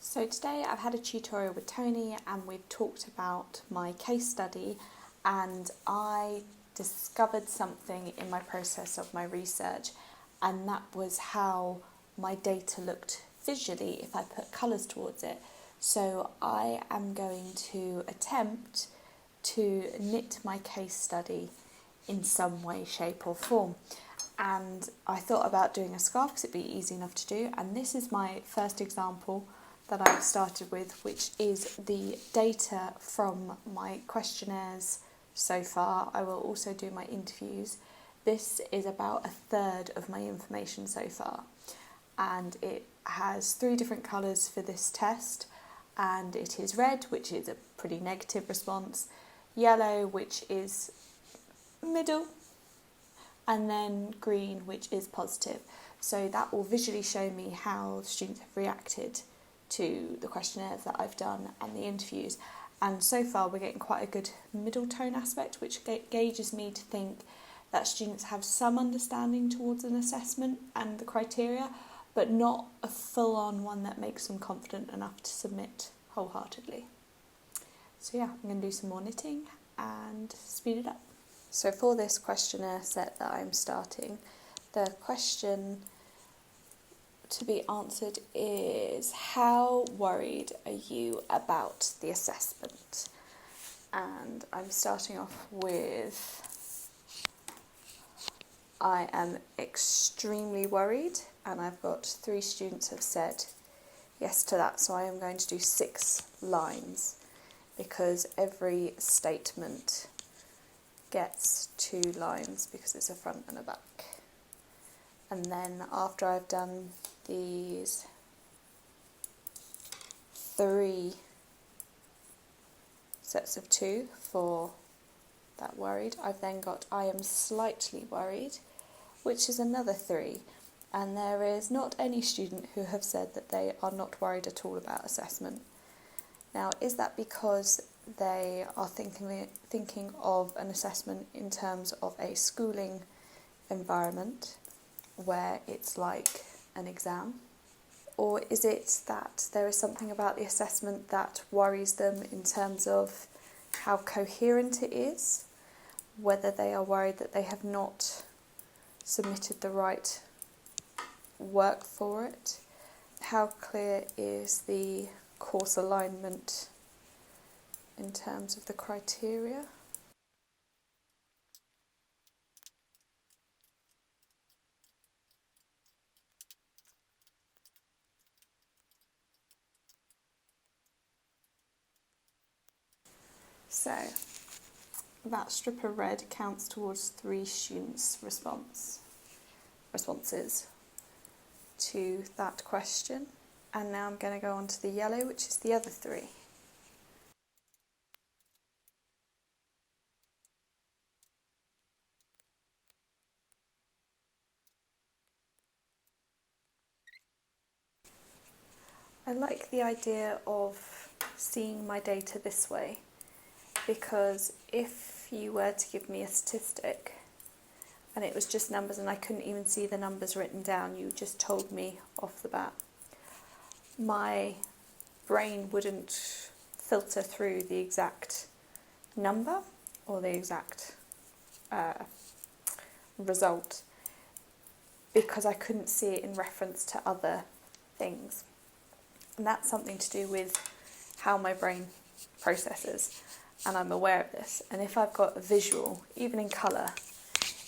So today I've had a tutorial with Tony and we've talked about my case study, and I discovered something in my process of my research, and that was how my data looked visually if I put colours towards it. So I am going to attempt to knit my case study in some way, shape or form. And I thought about doing a scarf because it'd be easy enough to do, and this is my first example that I've started with, which is the data from my questionnaires so far. I will also do my interviews. This is about a third of my information so far, and it has 3 different colours for this test, and it is red, which is a pretty negative response, yellow, which is middle, and then green, which is positive. So that will visually show me how the students have reacted to the questionnaires that I've done and the interviews. And so far we're getting quite a good middle tone aspect, which gauges me to think that students have some understanding towards an assessment and the criteria, but not a full-on one that makes them confident enough to submit wholeheartedly. So yeah, I'm going to do some more knitting and speed it up. So for this questionnaire set that I'm starting, the question to be answered is, how worried are you about the assessment? And I'm starting off with, I am extremely worried, and I've got 3 students have said yes to that, so I am going to do 6 lines because every statement gets 2 lines because it's a front and a back. And then after I've done these 3 sets of 2 for that worried, I've then got I am slightly worried, which is another 3. And there is not any student who have said that they are not worried at all about assessment. Now, is that because they are thinking of an assessment in terms of a schooling environment where it's like an exam? Or is it that there is something about the assessment that worries them in terms of how coherent it is, whether they are worried that they have not submitted the right work for it? How clear is the course alignment in terms of the criteria? So that strip of red counts towards 3 students' responses to that question. And now I'm going to go on to the yellow, which is the other 3. I like the idea of seeing my data this way, because if you were to give me a statistic and it was just numbers and I couldn't even see the numbers written down, you just told me off the bat, my brain wouldn't filter through the exact number or the exact result, because I couldn't see it in reference to other things. And that's something to do with how my brain processes, and I'm aware of this. And if I've got a visual, even in colour,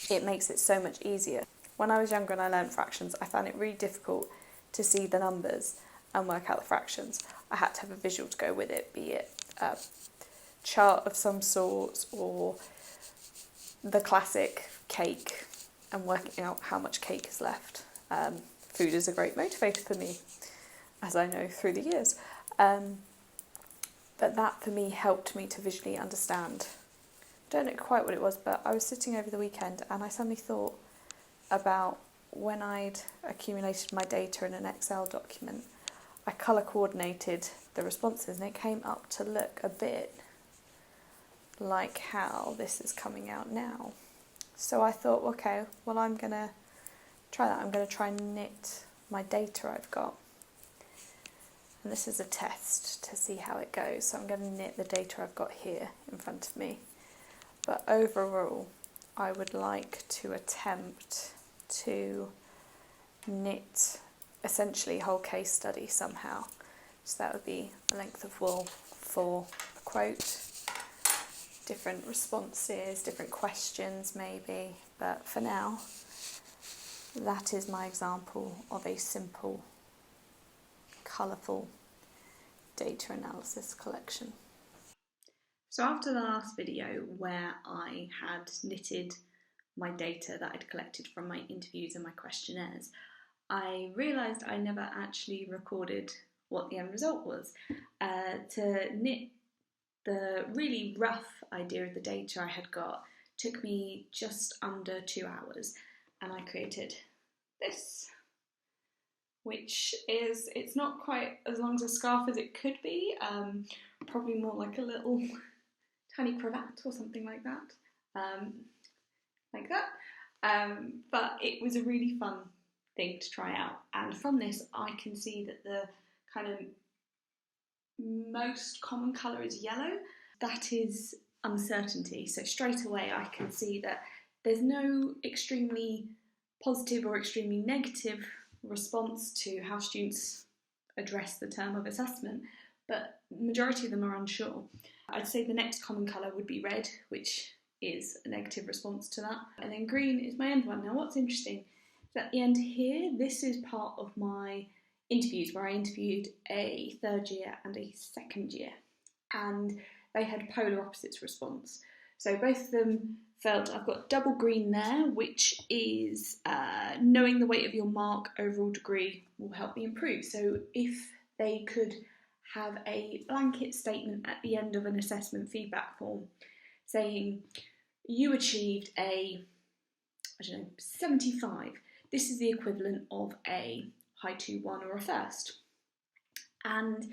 it makes it so much easier. When I was younger and I learned fractions, I found it really difficult to see the numbers and work out the fractions. I had to have a visual to go with it, be it a chart of some sort or the classic cake and working out how much cake is left. Food is a great motivator for me, as I know through the years. But that for me helped me to visually understand. I don't know quite what it was, but I was sitting over the weekend and I suddenly thought about when I'd accumulated my data in an Excel document, I colour coordinated the responses and it came up to look a bit like how this is coming out now. So I thought, okay, well I'm going to try that. I'm going to try and knit my data I've got. and this is a test to see how it goes. So I'm going to knit the data I've got here in front of me. But overall, I would like to attempt to knit essentially a whole case study somehow. So that would be a length of wool for a quote, different responses, different questions maybe, but for now, that is my example of a simple, colourful data analysis collection. So after the last video where I had knitted my data that I'd collected from my interviews and my questionnaires, I realised I never actually recorded what the end result was. To knit the really rough idea of the data I had got took me just under 2 hours, and I created this, which is, it's not quite as long as a scarf as it could be, probably more like a little tiny cravat or something like that, but it was a really fun thing to try out, and from this I can see that the kind of most common colour is yellow. That is uncertainty, so straight away I can see that there's no extremely positive or extremely negative response to how students address the term of assessment, but the majority of them are unsure. I'd say the next common colour would be red, which is a negative response to that, and then green is my end one. Now what's interesting is at the end here, this is part of my interviews where I interviewed a third year and a second year, and they had polar opposites response. So both of them felt, I've got double green there, which is knowing the weight of your mark overall degree will help me improve. So if they could have a blanket statement at the end of an assessment feedback form saying you achieved a, 75, this is the equivalent of a high 2-1 or a first. And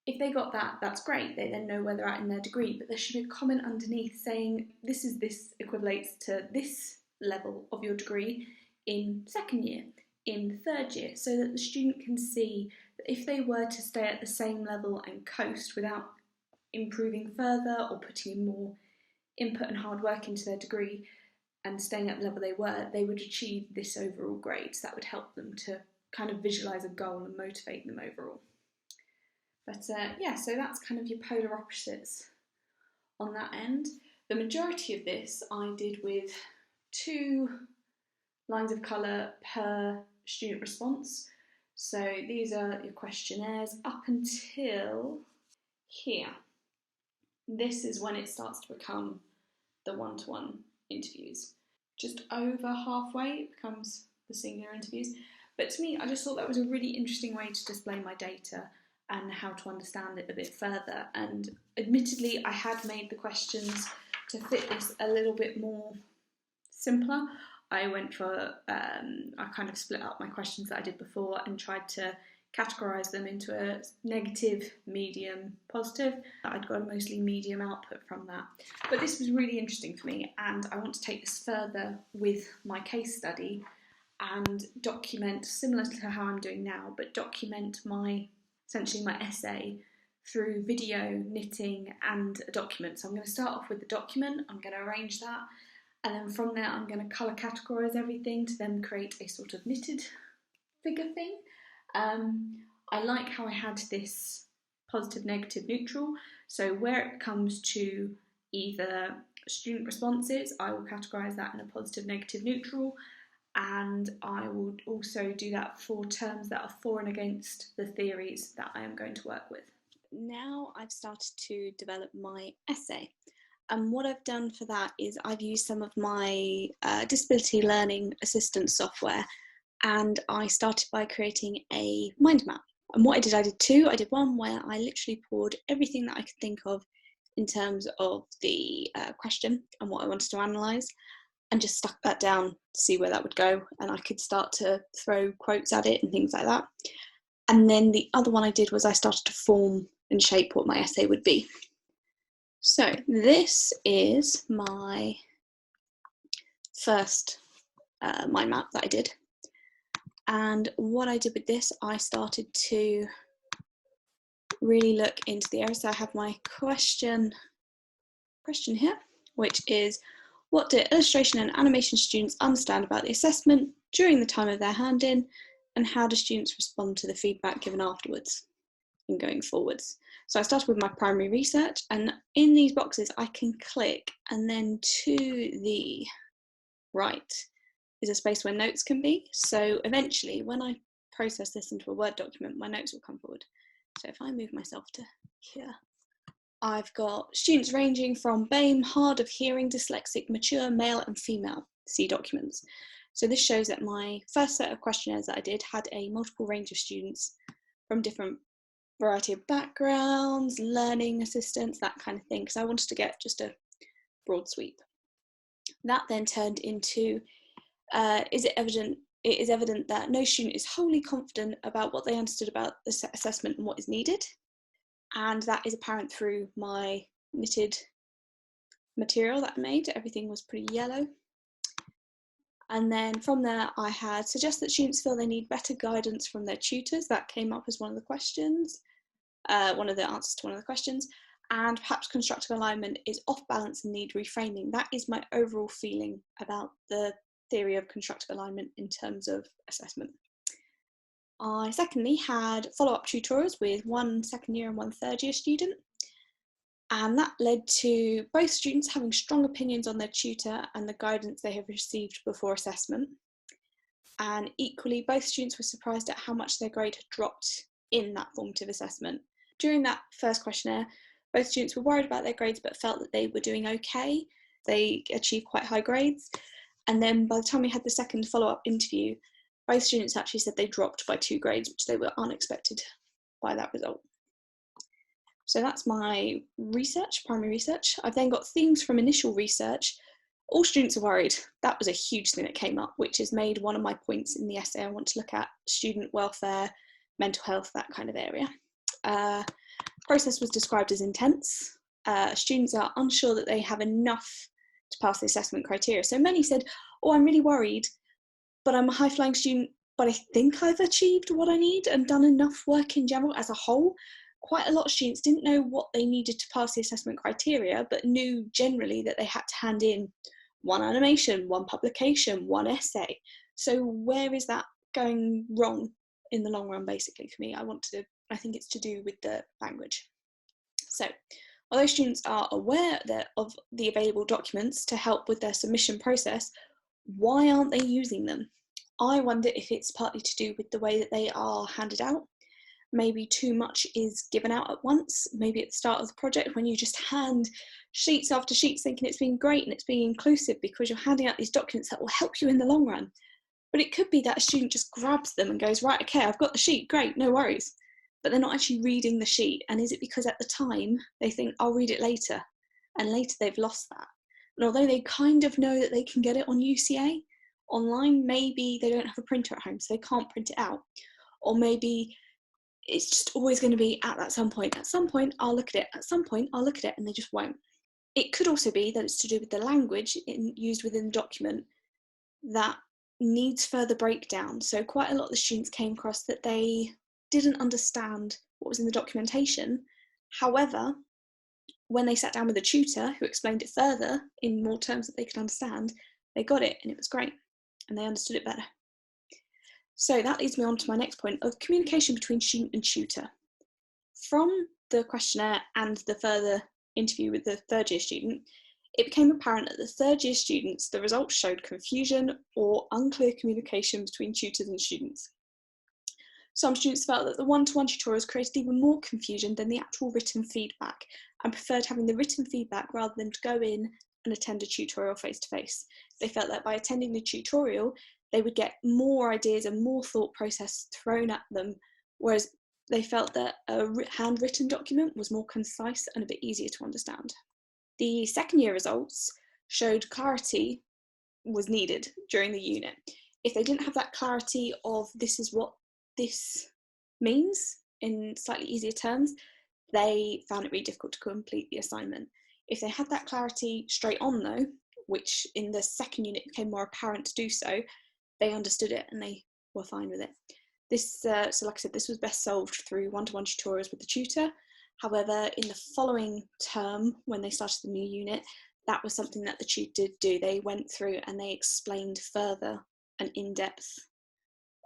if they got that, that's great, they then know where they're at in their degree, but there should be a comment underneath saying this equivalates to this level of your degree in second year, in third year, so that the student can see that if they were to stay at the same level and coast without improving further or putting in more input and hard work into their degree and staying at the level they were, they would achieve this overall grade. So that would help them to kind of visualise a goal and motivate them overall. But yeah, so that's kind of your polar opposites on that end. The majority of this I did with 2 lines of colour per student response. So these are your questionnaires up until here. This is when it starts to become the one-to-one interviews. Just over halfway it becomes the singular interviews. But to me, I just thought that was a really interesting way to display my data and how to understand it a bit further. And admittedly, I had made the questions to fit this a little bit more simpler. I went for, I kind of split up my questions that I did before and tried to categorise them into a negative, medium, positive. I'd got a mostly medium output from that. But this was really interesting for me, and I want to take this further with my case study and document, similar to how I'm doing now, but document essentially my essay through video, knitting and a document. So I'm going to start off with the document, I'm going to arrange that, and then from there I'm going to colour categorise everything to then create a sort of knitted figure thing. I like how I had this positive, negative, neutral, so where it comes to either student responses, I will categorise that in a positive, negative, neutral, and I will also do that for terms that are for and against the theories that I am going to work with. Now I've started to develop my essay, and what I've done for that is I've used some of my disability learning assistance software, and I started by creating a mind map. And what I did 2. I did one where I literally poured everything that I could think of in terms of the question and what I wanted to analyse, and just stuck that down to see where that would go, and I could start to throw quotes at it and things like that. And then the other one I did was I started to form and shape what my essay would be. So this is my first mind map that I did. And what I did with this, I started to really look into the area. So I have my question here, which is, what do illustration and animation students understand about the assessment during the time of their hand-in, and how do students respond to the feedback given afterwards and going forwards? So I started with my primary research, and in these boxes I can click, and then to the right is a space where notes can be. So eventually, when I process this into a Word document, my notes will come forward. So if I move myself to here, I've got students ranging from BAME, hard of hearing, dyslexic, mature, male and female. See documents. So this shows that my first set of questionnaires that I did had a multiple range of students from different variety of backgrounds, learning assistants, that kind of thing, because I wanted to get just a broad sweep. That then turned into, it is evident that no student is wholly confident about what they understood about the assessment and what is needed. And that is apparent through my knitted material that I made. Everything was pretty yellow. And then from there, I had suggest that students feel they need better guidance from their tutors. That came up as one of the questions, one of the answers to one of the questions. And perhaps constructive alignment is off balance and need reframing. That is my overall feeling about the theory of constructive alignment in terms of assessment. I secondly had follow-up tutorials with one second year and one third year student. And that led to both students having strong opinions on their tutor and the guidance they have received before assessment. And equally, both students were surprised at how much their grade had dropped in that formative assessment. During that first questionnaire, both students were worried about their grades but felt that they were doing okay. They achieved quite high grades. And then by the time we had the second follow-up interview, both students actually said they dropped by 2 grades, which they were unexpected by that result. So that's my research, primary research. I've then got themes from initial research. All students are worried. That was a huge thing that came up, which has made one of my points in the essay. I want to look at student welfare, mental health, that kind of area. Process was described as intense. Students are unsure that they have enough to pass the assessment criteria. So many said, oh, I'm really worried, but I'm a high-flying student, but I think I've achieved what I need and done enough work in general as a whole. Quite a lot of students didn't know what they needed to pass the assessment criteria, but knew generally that they had to hand in one animation, one publication, one essay. So where is that going wrong in the long run, basically, for me? I think it's to do with the language. So although students are aware of the available documents to help with their submission process, why aren't they using them? I wonder if it's partly to do with the way that they are handed out. Maybe too much is given out at once, maybe at the start of the project when you just hand sheets after sheets thinking it's being great and it's being inclusive because you're handing out these documents that will help you in the long run. But it could be that a student just grabs them and goes, right, okay, I've got the sheet, great, no worries. But they're not actually reading the sheet. And is it because at the time they think, I'll read it later, and later they've lost that? And although they kind of know that they can get it on UCA online, maybe they don't have a printer at home, so they can't print it out. Or maybe it's just always going to be at some point I'll look at it, at some point I'll look at it, and they just won't. It could also be that it's to do with the language used within the document that needs further breakdown. So quite a lot of the students came across that they didn't understand what was in the documentation. However, when they sat down with a tutor who explained it further in more terms that they could understand, they got it and it was great and they understood it better. So that leads me on to my next point of communication between student and tutor. From the questionnaire and the further interview with the third year student, it became apparent that the third year students, the results showed confusion or unclear communication between tutors and students. Some students felt that the one-to-one tutorials created even more confusion than the actual written feedback and preferred having the written feedback rather than to go in and attend a tutorial face-to-face. They felt that by attending the tutorial, they would get more ideas and more thought process thrown at them, whereas they felt that a handwritten document was more concise and a bit easier to understand. The second year results showed clarity was needed during the unit. If they didn't have that clarity of this is what this means in slightly easier terms, they found it really difficult to complete the assignment. If they had that clarity straight on though, which in the second unit became more apparent to do so, they understood it and they were fine with it. This, so like I said, this was best solved through one-to-one tutorials with the tutor. However, in the following term, when they started the new unit, that was something that the tutor did do. They went through and they explained further and in depth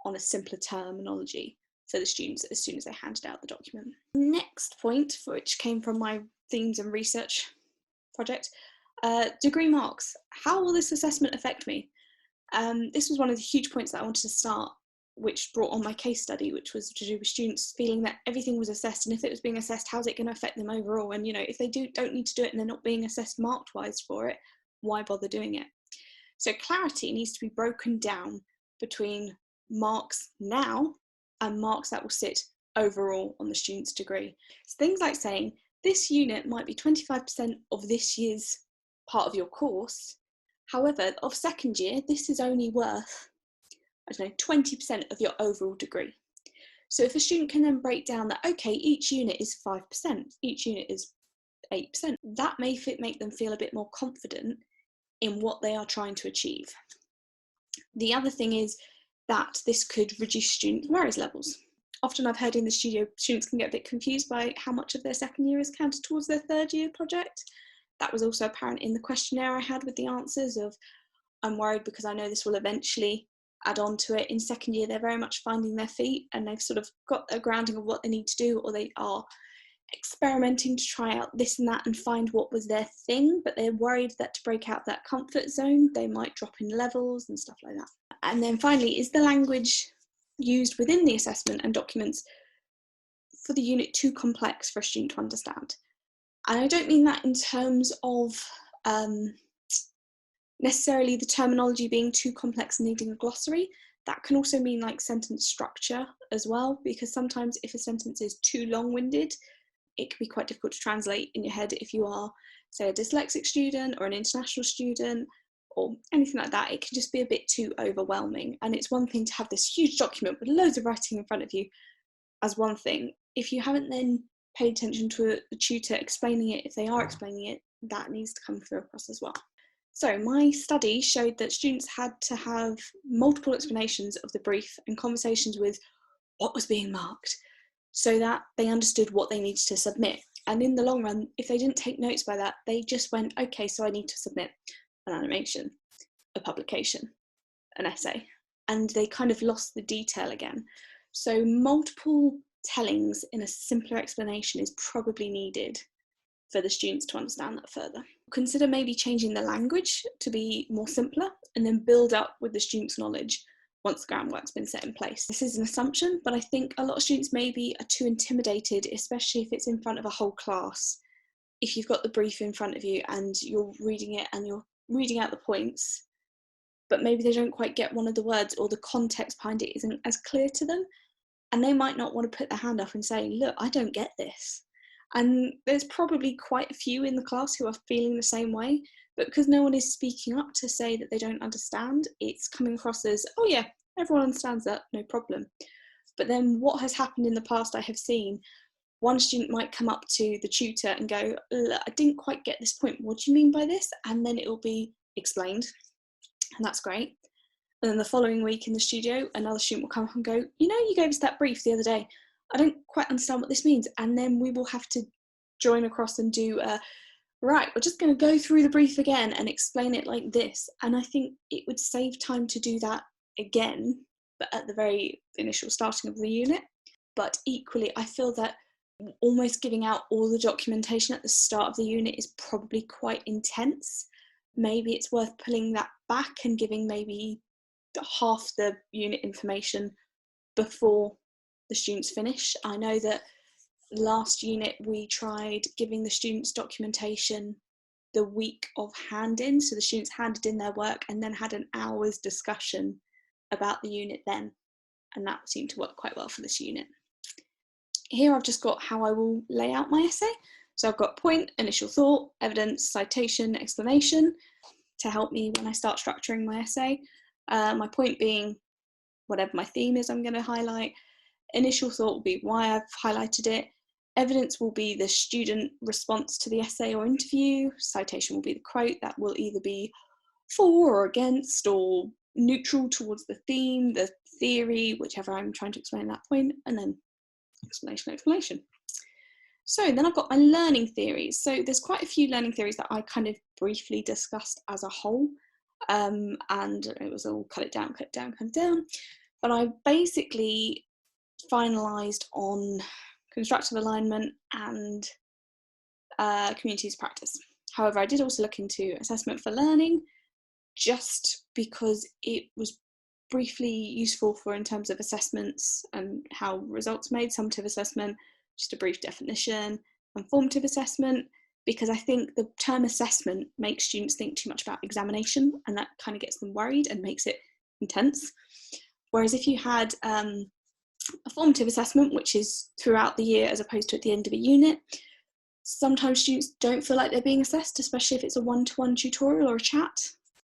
on a simpler terminology for the students as soon as they handed out the document. Next point, which came from my themes and research project, degree marks. How will this assessment affect me? This was one of the huge points that I wanted to start, which brought on my case study, which was to do with students feeling that everything was assessed, and if it was being assessed, how's it going to affect them overall? And, you know, if they don't need to do it and they're not being assessed marked wise for it, why bother doing it? So clarity needs to be broken down between marks now and marks that will sit overall on the student's degree. So things like saying, this unit might be 25% of this year's part of your course. However, of second year, this is only worth, I don't know, 20% of your overall degree. So if a student can then break down that, okay, each unit is 5%, each unit is 8%, that may make them feel a bit more confident in what they are trying to achieve. The other thing is that this could reduce student merit levels. Often I've heard in the studio, students can get a bit confused by how much of their second year is counted towards their third year project. That was also apparent in the questionnaire I had with the answers of, I'm worried because I know this will eventually add on to it. In second year, they're very much finding their feet and they've sort of got a grounding of what they need to do, or they are experimenting to try out this and that and find what was their thing, but they're worried that to break out that comfort zone, they might drop in levels and stuff like that. And then finally, is the language used within the assessment and documents for the unit too complex for a student to understand? And I don't mean that in terms of necessarily the terminology being too complex and needing a glossary. That can also mean like sentence structure as well, because sometimes if a sentence is too long-winded, it can be quite difficult to translate in your head if you are, say, a dyslexic student or an international student or anything like that. It can just be a bit too overwhelming. And it's one thing to have this huge document with loads of writing in front of you as one thing. If you haven't then paid attention to the tutor explaining it, if they are explaining it, that needs to come through across as well. So my study showed that students had to have multiple explanations of the brief and conversations with what was being marked so that they understood what they needed to submit. And in the long run, if they didn't take notes by that, they just went, okay, so I need to submit an animation, a publication, an essay. And they kind of lost the detail again. So multiple tellings in a simpler explanation is probably needed for the students to understand that further. Consider maybe changing the language to be more simpler and then build up with the students' knowledge once the groundwork's been set in place. This is an assumption, but I think a lot of students maybe are too intimidated, especially if it's in front of a whole class. If you've got the brief in front of you and you're reading it and you're reading out the points, but maybe they don't quite get one of the words or the context behind it isn't as clear to them, and they might not want to put their hand up and say, look, I don't get this. And there's probably quite a few in the class who are feeling the same way, but because no one is speaking up to say that they don't understand, it's coming across as, oh yeah, everyone understands that, no problem. But then what has happened in the past I have seen, one student might come up to the tutor and go, look, I didn't quite get this point, what do you mean by this? And then it will be explained, and that's great. And then the following week in the studio, another student will come up and go, you know, you gave us that brief the other day, I don't quite understand what this means. And then we will have to join across and do right, we're just going to go through the brief again and explain it like this. And I think it would save time to do that again, but at the very initial starting of the unit. But equally, I feel that almost giving out all the documentation at the start of the unit is probably quite intense. Maybe it's worth pulling that back and giving maybe half the unit information before the students finish. I know that last unit we tried giving the students documentation the week of hand-in, so the students handed in their work and then had an hour's discussion about the unit then, and that seemed to work quite well for this unit. Here I've just got how I will lay out my essay. So I've got point, initial thought, evidence, citation, explanation to help me when I start structuring my essay. My point being whatever my theme is I'm going to highlight. Initial thought will be why I've highlighted it. Evidence will be the student response to the essay or interview. Citation will be the quote that will either be for or against or neutral towards the theme, the theory, whichever I'm trying to explain at that point, and then explanation. So then I've got my learning theories. So there's quite a few learning theories that I kind of briefly discussed as a whole, and it was all cut it down. But I basically finalised on constructive alignment and communities practice. However, I did also look into assessment for learning, just because it was briefly useful for in terms of assessments and how results made. Summative assessment, just a brief definition, and formative assessment, because I think the term assessment makes students think too much about examination, and that kind of gets them worried and makes it intense. Whereas if you had a formative assessment, which is throughout the year as opposed to at the end of a unit, sometimes students don't feel like they're being assessed, especially if it's a one-to-one tutorial or a chat.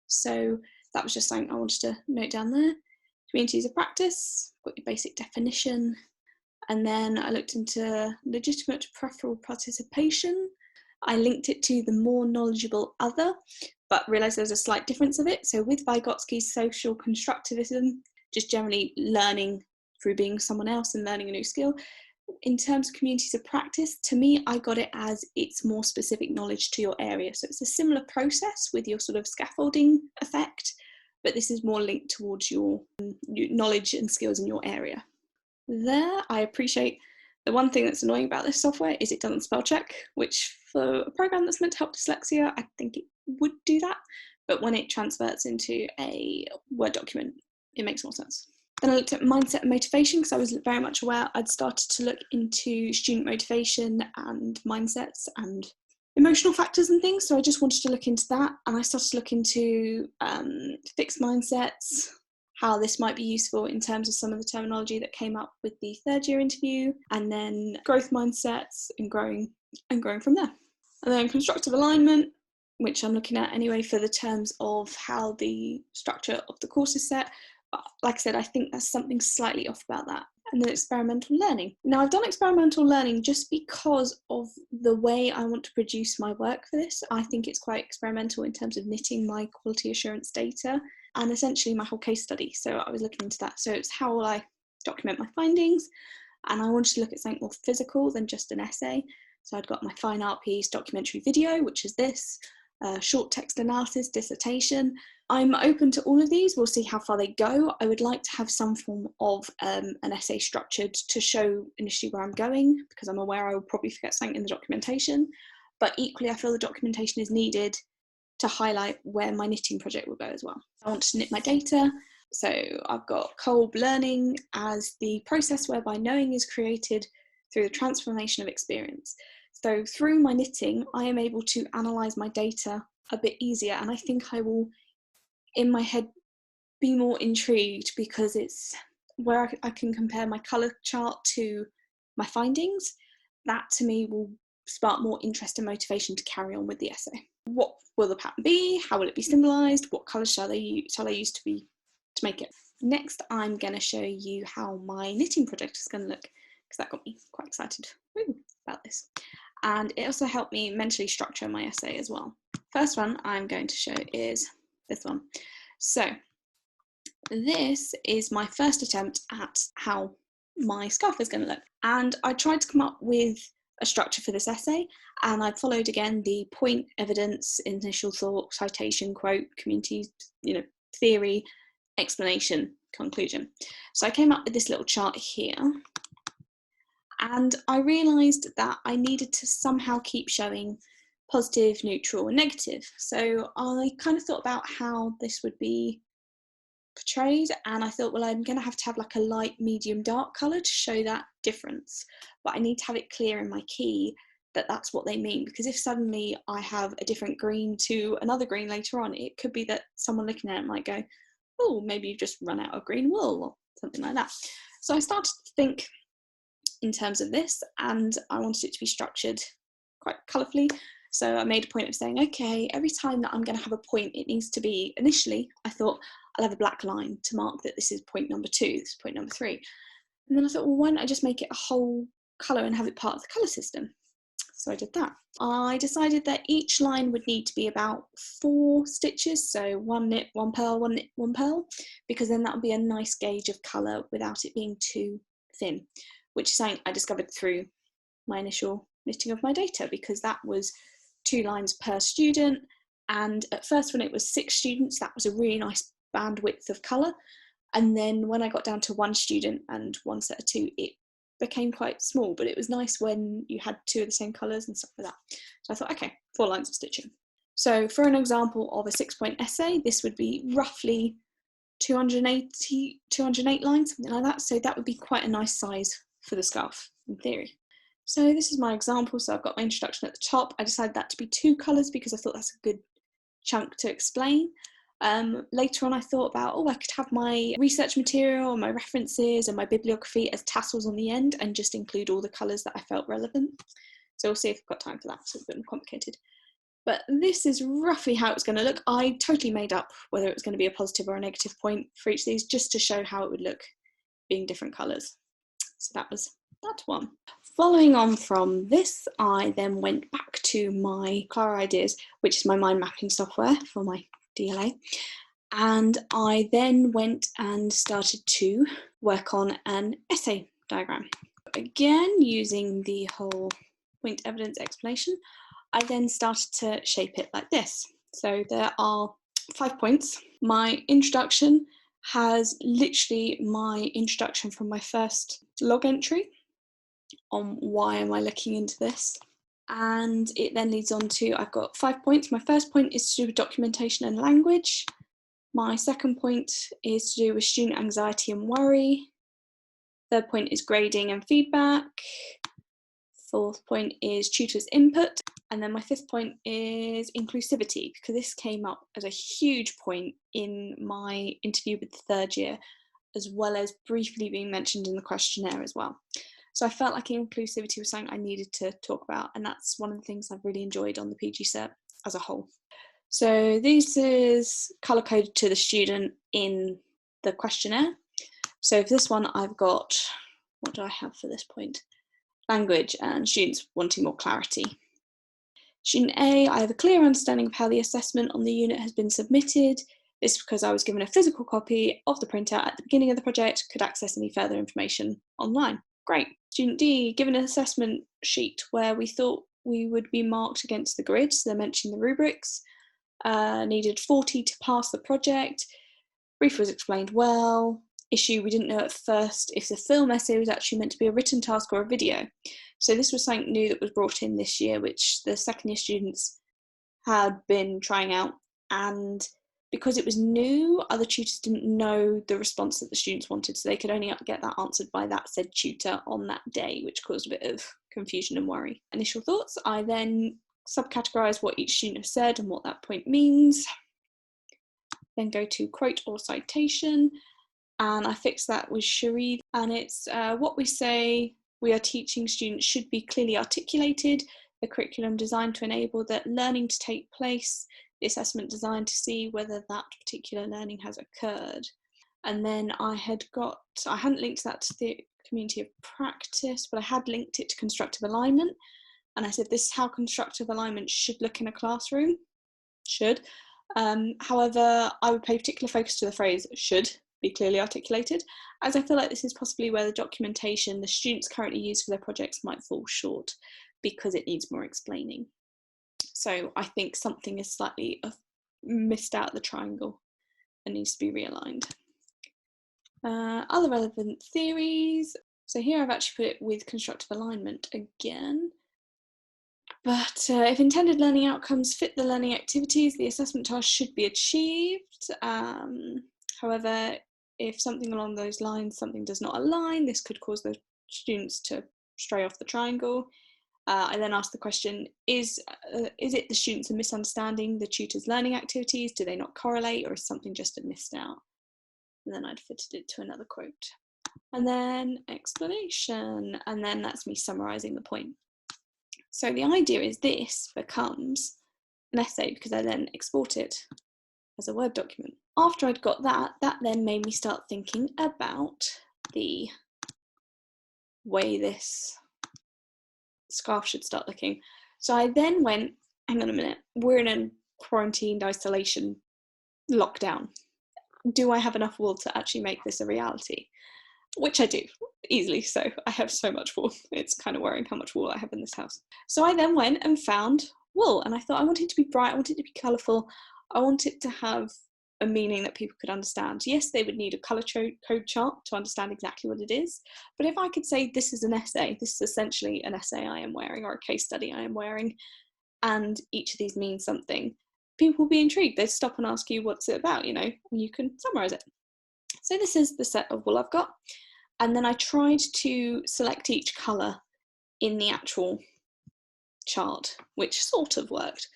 So that was just something I wanted to note down there. Communities of practice, got your basic definition. And then I looked into legitimate preferable participation. I linked it to the more knowledgeable other, but realised there's a slight difference of it. So with Vygotsky's social constructivism, just generally learning through being someone else and learning a new skill. In terms of communities of practice, to me, I got it as it's more specific knowledge to your area. So it's a similar process with your sort of scaffolding effect, but this is more linked towards your knowledge and skills in your area. There, I appreciate the one thing that's annoying about this software is it doesn't spell check, which for a program that's meant to help dyslexia, I think it would do that. But when it transfers into a Word document, it makes more sense. Then I looked at mindset and motivation because I was very much aware I'd started to look into student motivation and mindsets and emotional factors and things. So I just wanted to look into that. And I started to look into fixed mindsets, how this might be useful in terms of some of the terminology that came up with the third year interview, and then growth mindsets and growing from there. And then constructive alignment, which I'm looking at anyway for the terms of how the structure of the course is set. Like I said, I think there's something slightly off about that. And then experimental learning. Now, I've done experimental learning just because of the way I want to produce my work for this. I think it's quite experimental in terms of knitting my quality assurance data and essentially my whole case study. So I was looking into that. So it's how will I document my findings? And I wanted to look at something more physical than just an essay. So I'd got my fine art piece, documentary video, which is this, short text analysis, dissertation. I'm open to all of these. We'll see how far they go. I would like to have some form of an essay structured to show initially where I'm going, because I'm aware I will probably forget something in the documentation. But equally, I feel the documentation is needed to highlight where my knitting project will go as well. I want to knit my data. So I've got Kolb learning as the process whereby knowing is created through the transformation of experience. So through my knitting, I am able to analyse my data a bit easier, and I think I will, in my head, be more intrigued because it's where I can compare my colour chart to my findings. That to me will spark more interest and motivation to carry on with the essay. What will the pattern be? How will it be symbolised? What colours shall I use to make it? Next, I'm going to show you how my knitting project is going to look, because that got me quite excited about this. And it also helped me mentally structure my essay as well. First one I'm going to show is this one. So this is my first attempt at how my scarf is going to look. And I tried to come up with a structure for this essay, and I followed again the point, evidence, initial thought, citation, quote, community, theory, explanation, conclusion. So I came up with this little chart here. And I realised that I needed to somehow keep showing positive, neutral and negative. So I kind of thought about how this would be portrayed, and I thought, well, I'm going to have like a light, medium, dark colour to show that difference. But I need to have it clear in my key that that's what they mean, because if suddenly I have a different green to another green later on, it could be that someone looking at it might go, oh, maybe you've just run out of green wool or something like that. So I started to think in terms of this, and I wanted it to be structured quite colourfully. So I made a point of saying, okay, every time that I'm going to have a point, it needs to be, initially, I thought I'll have a black line to mark that this is point number 2, this is point number 3. And then I thought, well, why don't I just make it a whole colour and have it part of the colour system? So I did that. I decided that each line would need to be about 4 stitches, so 1 knit, 1 purl, 1 knit, 1 purl, because then that would be a nice gauge of colour without it being too thin, which is something I discovered through my initial knitting of my data, because that was 2 lines per student, and at first when it was 6 students that was a really nice bandwidth of colour, and then when I got down to 1 student and 1 set of 2 it became quite small, but it was nice when you had 2 of the same colours and stuff like that. So I thought, okay, 4 lines of stitching. So for an example of a 6-point essay, this would be roughly 208 lines, something like that. So that would be quite a nice size for the scarf in theory. So this is my example. So I've got my introduction at the top. I decided that to be 2 colours because I thought that's a good chunk to explain. Later on I thought about, I could have my research material, my references and my bibliography as tassels on the end and just include all the colours that I felt relevant. So we'll see if I've got time for that, so it's a bit complicated. But this is roughly how it's going to look. I totally made up whether it was going to be a positive or a negative point for each of these, just to show how it would look being different colours. So that was that one. Following on from this, I then went back to my Clara Ideas, which is my mind mapping software for my DLA, and I then went and started to work on an essay diagram. Again, using the whole point evidence explanation, I then started to shape it like this. So there are 5 points. My introduction has literally my introduction from my first log entry on why am I looking into this. And it then leads on to, I've got 5 points. My first point is to do with documentation and language. My second point is to do with student anxiety and worry. Third point is grading and feedback. Fourth point is tutors' input. And then my 5th point is inclusivity, because this came up as a huge point in my interview with the 3rd year, as well as briefly being mentioned in the questionnaire as well. So I felt like inclusivity was something I needed to talk about, and that's one of the things I've really enjoyed on the PGCert as a whole. So this is colour coded to the student in the questionnaire. So for this one I've got, what do I have for this point? Language and students wanting more clarity. Student A, I have a clear understanding of how the assessment on the unit has been submitted. This is because I was given a physical copy of the printout at the beginning of the project, could access any further information online. Great. Student D, given an assessment sheet where we thought we would be marked against the grid, so they're mentioning the rubrics, needed 40 to pass the project. Brief was explained well. Issue, we didn't know at first if the film essay was actually meant to be a written task or a video. So this was something new that was brought in this year, which the 2nd year students had been trying out, and because it was new, other tutors didn't know the response that the students wanted, so they could only get that answered by that said tutor on that day, which caused a bit of confusion and worry. Initial thoughts, I then subcategorise what each student has said and what that point means. Then go to quote or citation, and I fixed that with Cherie, and it's what we say we are teaching students should be clearly articulated, the curriculum designed to enable that learning to take place, the assessment designed to see whether that particular learning has occurred. And then I hadn't linked that to the community of practice, but I had linked it to constructive alignment. And I said, this is how constructive alignment should look in a classroom. Should. However, I would pay particular focus to the phrase should be clearly articulated, as I feel like this is possibly where the documentation the students currently use for their projects might fall short because it needs more explaining. So I think something is slightly missed out the triangle and needs to be realigned. Other relevant theories. So here I've actually put it with constructive alignment again. But if intended learning outcomes fit the learning activities, the assessment task should be achieved. However, if something along those lines, something does not align, this could cause the students to stray off the triangle. I then asked the question, is it the students are misunderstanding the tutor's learning activities? Do they not correlate, or is something just missed out? And then I'd fitted it to another quote. And then explanation, and then that's me summarising the point. So the idea is this becomes an essay because I then export it as a Word document. After I'd got that then made me start thinking about the way this scarf should start looking. So I then went, hang on a minute, we're in a quarantined isolation lockdown. Do I have enough wool to actually make this a reality? Which I do, easily so. I have so much wool. It's kind of worrying how much wool I have in this house. So I then went and found wool, and I thought I want it to be bright, I want it to be colourful, I want it to have a meaning that people could understand. Yes, they would need a colour code chart to understand exactly what it is, but if I could say this is an essay, this is essentially an essay I am wearing, or a case study I am wearing, and each of these means something, people will be intrigued. They'd stop and ask you what's it about, you know, and you can summarise it. So this is the set of wool I've got, and then I tried to select each colour in the actual chart, which sort of worked.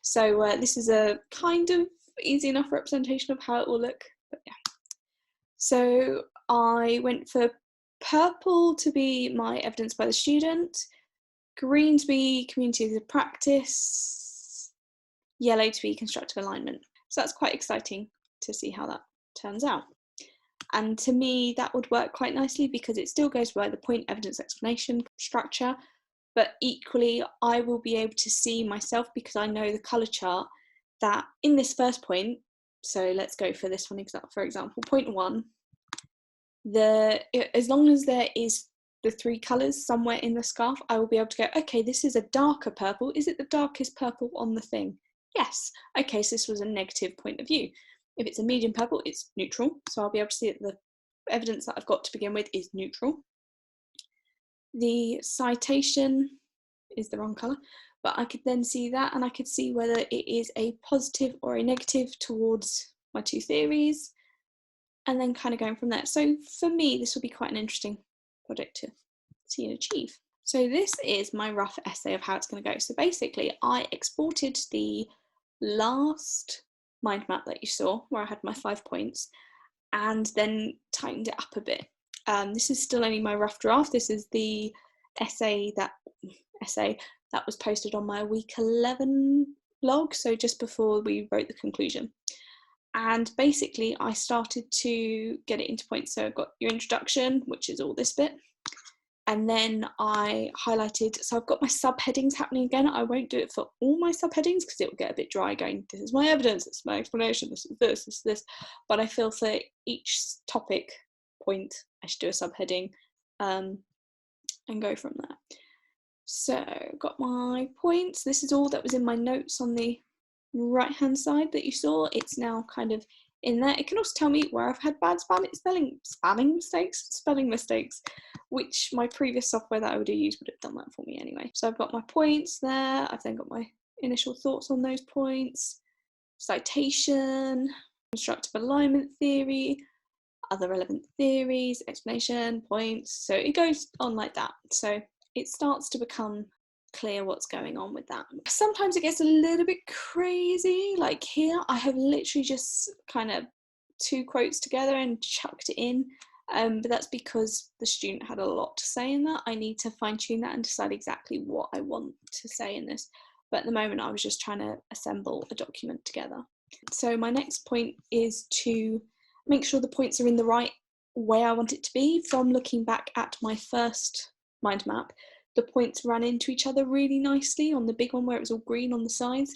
So this is a kind of easy enough representation of how it will look, but yeah. So I went for purple to be my evidence by the student, green to be community of practice, yellow to be constructive alignment. So that's quite exciting to see how that turns out. And to me, that would work quite nicely because it still goes by the point, evidence, explanation structure, but equally I will be able to see myself, because I know the colour chart, that in this first point, so let's go for this one for example, point 1, as long as there is the 3 colours somewhere in the scarf, I will be able to go, okay, this is a darker purple. Is it the darkest purple on the thing? Yes. Okay, so this was a negative point of view. If it's a medium purple, it's neutral. So I'll be able to see that the evidence that I've got to begin with is neutral. The citation is the wrong colour, but I could then see that, and I could see whether it is a positive or a negative towards my 2 theories, and then kind of going from there. So for me, this will be quite an interesting project to see and achieve. So this is my rough essay of how it's going to go. So basically, I exported the last mind map that you saw, where I had my 5 points, and then tightened it up a bit. This is still only my rough draft. This is the essay that was posted on my week 11 blog, so just before we wrote the conclusion. And basically I started to get it into points. So I've got your introduction, which is all this bit, and then I highlighted, so I've got my subheadings happening again. I won't do it for all my subheadings because it will get a bit dry going, this is my evidence, this is my explanation, this is this, this is this. But I feel for each topic point I should do a subheading and go from there. So got my points. This is all that was in my notes on the right hand side that you saw. It's now kind of in there. It can also tell me where I've had bad spelling mistakes, which my previous software that I would have used would have done that for me anyway. So I've got my points there. I've then got my initial thoughts on those points, citation, constructive alignment theory, other relevant theories, explanation, points. So it goes on like that. So it starts to become clear what's going on with that. Sometimes it gets a little bit crazy, like here I have literally just kind of 2 quotes together and chucked it in, but that's because the student had a lot to say in that. I need to fine tune that and decide exactly what I want to say in this, but at the moment I was just trying to assemble a document together. So my next point is to make sure the points are in the right way I want it to be. From looking back at my first mind map, the points ran into each other really nicely on the big one where it was all green on the sides,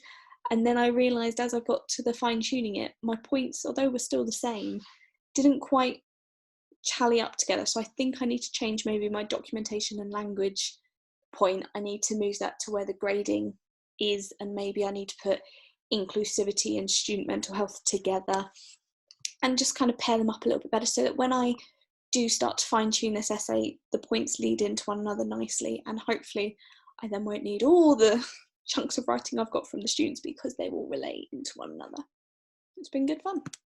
and then I realised as I got to the fine tuning it, my points, although were still the same, didn't quite tally up together. So I think I need to change maybe my documentation and language point. I need to move that to where the grading is, and maybe I need to put inclusivity and student mental health together and just kind of pair them up a little bit better, so that when I do start to fine tune this essay, the points lead into one another nicely, and hopefully I then won't need all the chunks of writing I've got from the students because they will relate into one another. It's been good fun.